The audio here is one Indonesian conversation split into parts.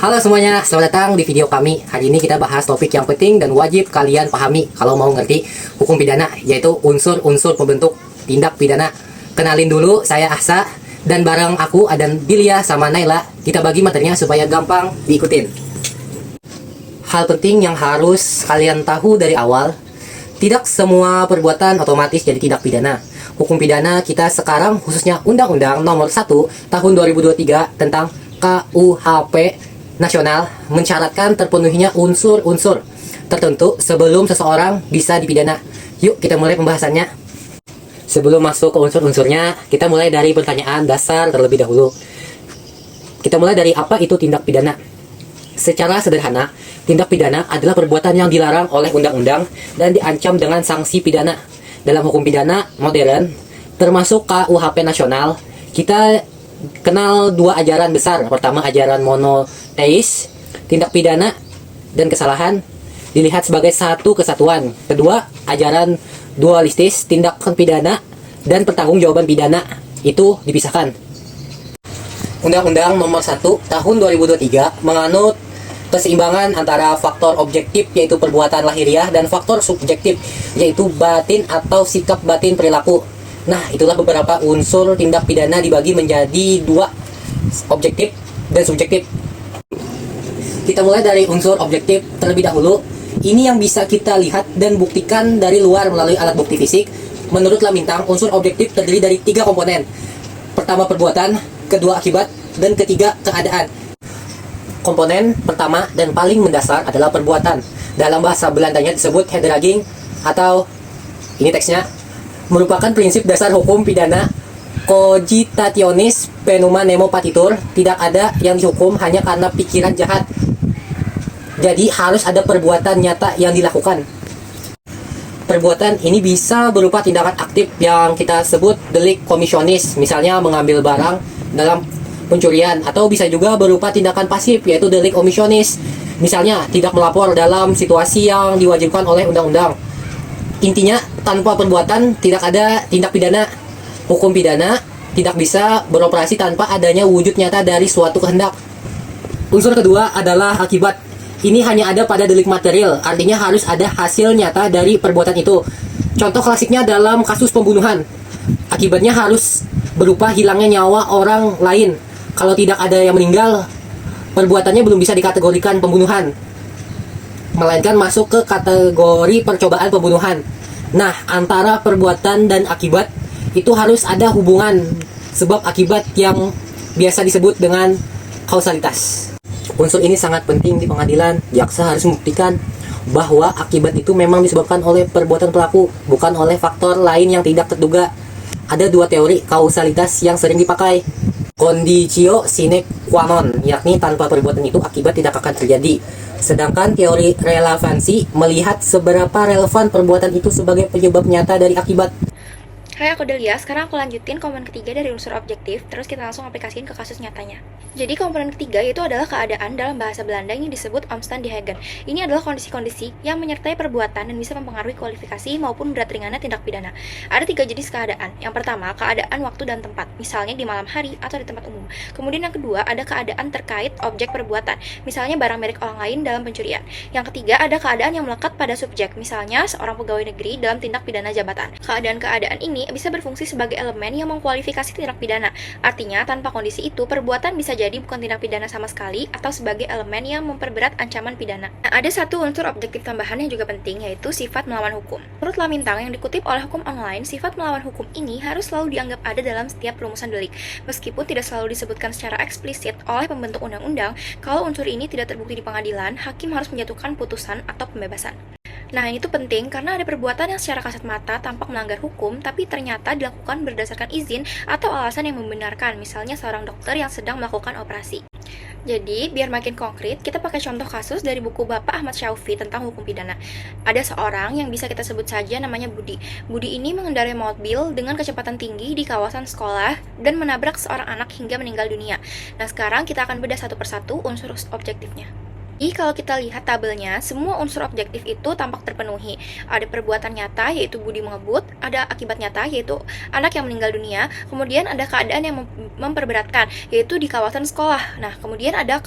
Halo semuanya, selamat datang di video kami. Hari ini kita bahas topik yang penting dan wajib kalian pahami kalau mau ngerti hukum pidana, yaitu unsur-unsur pembentuk tindak pidana. Kenalin dulu, saya Ahsa, dan bareng aku ada Dilia sama Naila. Kita bagi materinya supaya gampang diikutin. Hal penting yang harus kalian tahu dari awal, tidak semua perbuatan otomatis jadi tindak pidana. Hukum pidana kita sekarang, khususnya Undang-Undang Nomor 1 Tahun 2023 tentang KUHP Nasional, mensyaratkan terpenuhinya unsur-unsur tertentu sebelum seseorang bisa dipidana. Yuk kita mulai pembahasannya. Sebelum masuk ke unsur-unsurnya, kita mulai dari pertanyaan dasar terlebih dahulu. Kita mulai dari apa itu tindak pidana. Secara sederhana, tindak pidana adalah perbuatan yang dilarang oleh undang-undang dan diancam dengan sanksi pidana. Dalam hukum pidana modern, termasuk KUHP nasional, kita kenal dua ajaran besar. Pertama, ajaran monoteis, tindak pidana dan kesalahan dilihat sebagai satu kesatuan. Kedua, ajaran dualistis, tindakan pidana dan pertanggungjawaban pidana itu dipisahkan. Undang-Undang Nomor 1 Tahun 2023 menganut keseimbangan antara faktor objektif yaitu perbuatan lahiriah dan faktor subjektif yaitu batin atau sikap batin perilaku. Nah, itulah beberapa unsur tindak pidana dibagi menjadi dua, objektif dan subjektif. Kita mulai dari unsur objektif terlebih dahulu. Ini yang bisa kita lihat dan buktikan dari luar melalui alat bukti fisik. Menurut Lamintang, unsur objektif terdiri dari 3 komponen. Pertama perbuatan, kedua akibat, dan ketiga keadaan. Komponen pertama dan paling mendasar adalah perbuatan. Dalam bahasa Belandanya disebut hedraging atau, ini teksnya, merupakan prinsip dasar hukum pidana cogitationis penuma nemo patitur. Tidak ada yang dihukum hanya karena pikiran jahat. Jadi harus ada perbuatan nyata yang dilakukan. Perbuatan ini bisa berupa tindakan aktif yang kita sebut delik komisionis, misalnya mengambil barang dalam pencurian, atau bisa juga berupa tindakan pasif yaitu delik omisionis, misalnya tidak melapor dalam situasi yang diwajibkan oleh undang-undang. Intinya, tanpa perbuatan tidak ada tindak pidana. Hukum pidana tidak bisa beroperasi tanpa adanya wujud nyata dari suatu kehendak. Unsur kedua adalah akibat. Ini hanya ada pada delik material, artinya harus ada hasil nyata dari perbuatan itu. Contoh klasiknya dalam kasus pembunuhan. Akibatnya harus berupa hilangnya nyawa orang lain. Kalau tidak ada yang meninggal, perbuatannya belum bisa dikategorikan pembunuhan, melainkan masuk ke kategori percobaan pembunuhan. Nah, antara perbuatan dan akibat itu harus ada hubungan sebab akibat yang biasa disebut dengan kausalitas. Unsur ini sangat penting di pengadilan. Jaksa harus membuktikan bahwa akibat itu memang disebabkan oleh perbuatan pelaku, bukan oleh faktor lain yang tidak terduga. Ada dua teori kausalitas yang sering dipakai. Conditio sine qua non, yakni tanpa perbuatan itu akibat tidak akan terjadi. Sedangkan teori relevansi melihat seberapa relevan perbuatan itu sebagai penyebab nyata dari akibat. Hai, aku Delia. Sekarang aku lanjutin komponen ketiga dari unsur objektif, terus kita langsung aplikasiin ke kasus nyatanya. Jadi komponen ketiga itu adalah keadaan dalam bahasa Belanda yang disebut omstandigheden. Ini adalah kondisi-kondisi yang menyertai perbuatan dan bisa mempengaruhi kualifikasi maupun berat ringannya tindak pidana. Ada 3 jenis keadaan. Yang pertama, keadaan waktu dan tempat, misalnya di malam hari atau di tempat umum. Kemudian yang kedua, ada keadaan terkait objek perbuatan, misalnya barang milik orang lain dalam pencurian. Yang ketiga, ada keadaan yang melekat pada subjek, misalnya seorang pegawai negeri dalam tindak pidana jabatan. Keadaan-keadaan ini bisa berfungsi sebagai elemen yang mengkualifikasi tindak pidana. Artinya, tanpa kondisi itu, perbuatan bisa jadi bukan tindak pidana sama sekali atau sebagai elemen yang memperberat ancaman pidana. Nah, ada satu unsur objektif tambahan yang juga penting, yaitu sifat melawan hukum. Menurut Lamintang yang dikutip oleh Hukum Online, sifat melawan hukum ini harus selalu dianggap ada dalam setiap perumusan delik. Meskipun tidak selalu disebutkan secara eksplisit oleh pembentuk undang-undang, kalau unsur ini tidak terbukti di pengadilan, hakim harus menjatuhkan putusan atau pembebasan. Nah, ini tuh penting karena ada perbuatan yang secara kasat mata tampak melanggar hukum, tapi ternyata dilakukan berdasarkan izin atau alasan yang membenarkan, misalnya seorang dokter yang sedang melakukan operasi. Jadi, biar makin konkret, kita pakai contoh kasus dari buku Bapak Ahmad Syaufi tentang hukum pidana. Ada seorang yang bisa kita sebut saja namanya Budi. Budi ini mengendarai mobil dengan kecepatan tinggi di kawasan sekolah dan menabrak seorang anak hingga meninggal dunia. Nah, sekarang kita akan bedah satu persatu unsur objektifnya. Kalau kita lihat tabelnya, semua unsur objektif itu tampak terpenuhi. Ada perbuatan nyata, yaitu Budi mengebut, ada akibat nyata, yaitu anak yang meninggal dunia, kemudian ada keadaan yang memperberatkan, yaitu di kawasan sekolah. Nah, kemudian ada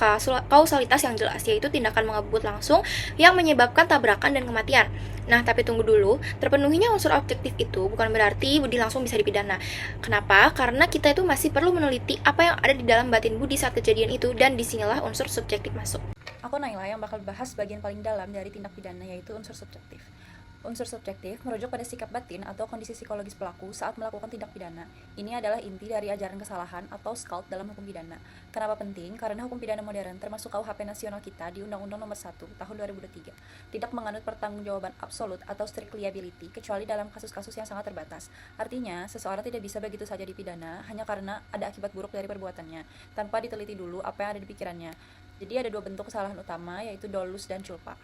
kausalitas yang jelas, yaitu tindakan mengebut langsung yang menyebabkan tabrakan dan kematian. Nah, tapi tunggu dulu, terpenuhinya unsur objektif itu bukan berarti Budi langsung bisa dipidana. Kenapa? Karena kita itu masih perlu meneliti apa yang ada di dalam batin Budi saat kejadian itu, dan disinilah unsur subjektif masuk. Aku Naila yang bakal bahas bagian paling dalam dari tindak pidana, yaitu unsur subjektif. Unsur subjektif merujuk pada sikap batin atau kondisi psikologis pelaku saat melakukan tindak pidana. Ini adalah inti dari ajaran kesalahan atau SCALT dalam hukum pidana. Kenapa penting? Karena hukum pidana modern termasuk KUHP nasional kita di Undang-Undang Nomor 1 Tahun 2003 tidak menganut pertanggungjawaban absolut atau strict liability kecuali dalam kasus-kasus yang sangat terbatas. Artinya, seseorang tidak bisa begitu saja dipidana hanya karena ada akibat buruk dari perbuatannya, tanpa diteliti dulu apa yang ada di pikirannya. Jadi ada dua bentuk kesalahan utama, yaitu dolus dan culpa.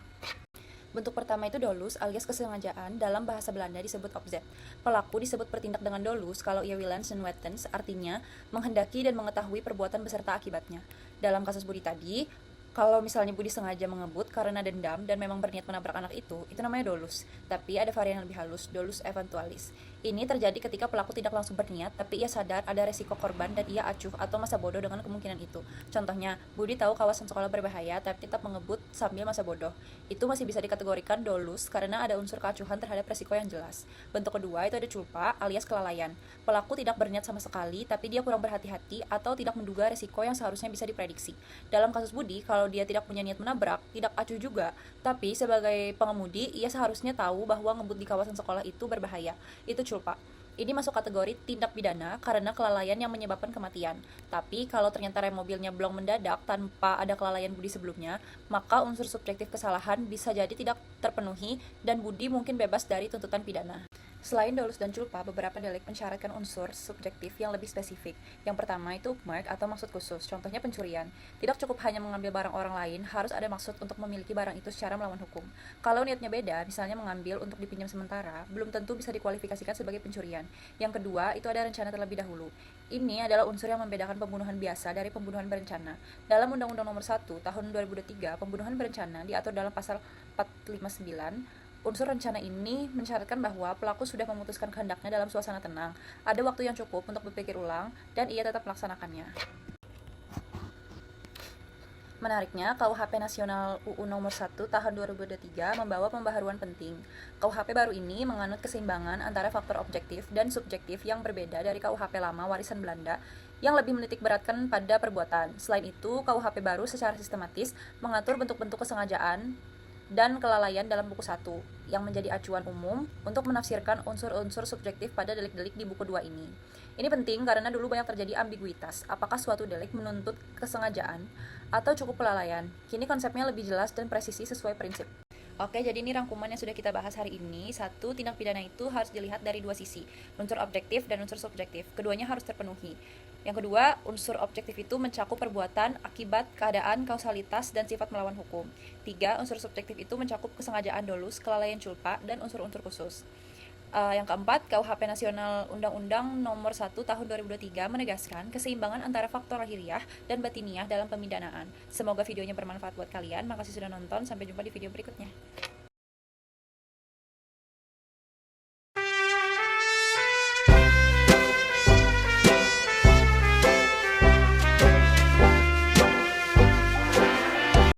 Bentuk pertama itu dolus alias kesengajaan, dalam bahasa Belanda disebut opzet. Pelaku disebut bertindak dengan dolus kalau ia willens dan wetens, artinya menghendaki dan mengetahui perbuatan beserta akibatnya. Dalam kasus Budi tadi, kalau misalnya Budi sengaja mengebut karena dendam dan memang berniat menabrak anak itu namanya dolus. Tapi ada varian yang lebih halus, dolus eventualis. Ini terjadi ketika pelaku tidak langsung berniat, tapi ia sadar ada resiko korban dan ia acuh atau masa bodoh dengan kemungkinan itu. Contohnya, Budi tahu kawasan sekolah berbahaya tapi tetap mengebut sambil masa bodoh. Itu masih bisa dikategorikan dolus karena ada unsur keacuhan terhadap resiko yang jelas. Bentuk kedua itu ada culpa alias kelalaian. Pelaku tidak berniat sama sekali, tapi dia kurang berhati-hati atau tidak menduga resiko yang seharusnya bisa diprediksi. Dalam kasus Budi, kalau dia tidak punya niat menabrak, tidak acuh juga, tapi sebagai pengemudi, ia seharusnya tahu bahwa ngebut di kawasan sekolah itu berbahaya. Itu culpa. Ini masuk kategori tindak pidana karena kelalaian yang menyebabkan kematian. Tapi kalau ternyata rem mobilnya belum mendadak tanpa ada kelalaian Budi sebelumnya, maka unsur subjektif kesalahan bisa jadi tidak terpenuhi dan Budi mungkin bebas dari tuntutan pidana. Selain dolus dan culpa, beberapa delik mensyaratkan unsur subjektif yang lebih spesifik. Yang pertama itu mark atau maksud khusus, contohnya pencurian. Tidak cukup hanya mengambil barang orang lain, harus ada maksud untuk memiliki barang itu secara melawan hukum. Kalau niatnya beda, misalnya mengambil untuk dipinjam sementara, belum tentu bisa dikualifikasikan sebagai pencurian. Yang kedua, itu ada rencana terlebih dahulu. Ini adalah unsur yang membedakan pembunuhan biasa dari pembunuhan berencana. Dalam Undang-Undang Nomor 1 Tahun 2003, pembunuhan berencana diatur dalam pasal 459. Unsur rencana ini mensyaratkan bahwa pelaku sudah memutuskan kehendaknya dalam suasana tenang, ada waktu yang cukup untuk berpikir ulang, dan ia tetap melaksanakannya. Menariknya, KUHP Nasional UU Nomor 1 Tahun 2023 membawa pembaharuan penting. KUHP baru ini menganut keseimbangan antara faktor objektif dan subjektif yang berbeda dari KUHP lama warisan Belanda yang lebih menitik beratkan pada perbuatan. Selain itu, KUHP baru secara sistematis mengatur bentuk-bentuk kesengajaan dan kelalaian dalam buku 1 yang menjadi acuan umum untuk menafsirkan unsur-unsur subjektif pada delik-delik di buku 2 ini. Ini penting karena dulu banyak terjadi ambiguitas, apakah suatu delik menuntut kesengajaan atau cukup kelalaian. Kini konsepnya lebih jelas dan presisi sesuai prinsip. Oke, jadi ini rangkuman yang sudah kita bahas hari ini. 1. Tindak pidana itu harus dilihat dari dua sisi, unsur objektif dan unsur subjektif. Keduanya harus terpenuhi. Yang kedua, unsur objektif itu mencakup perbuatan, akibat, keadaan, kausalitas, dan sifat melawan hukum. 3. Unsur subjektif itu mencakup kesengajaan dolus, kelalaian culpa, dan unsur-unsur khusus. Yang keempat, KUHP Nasional Undang-Undang Nomor 1 Tahun 2023 menegaskan keseimbangan antara faktor lahiriah dan batiniah dalam pemidanaan. Semoga videonya bermanfaat buat kalian. Makasih sudah nonton. Sampai jumpa di video berikutnya.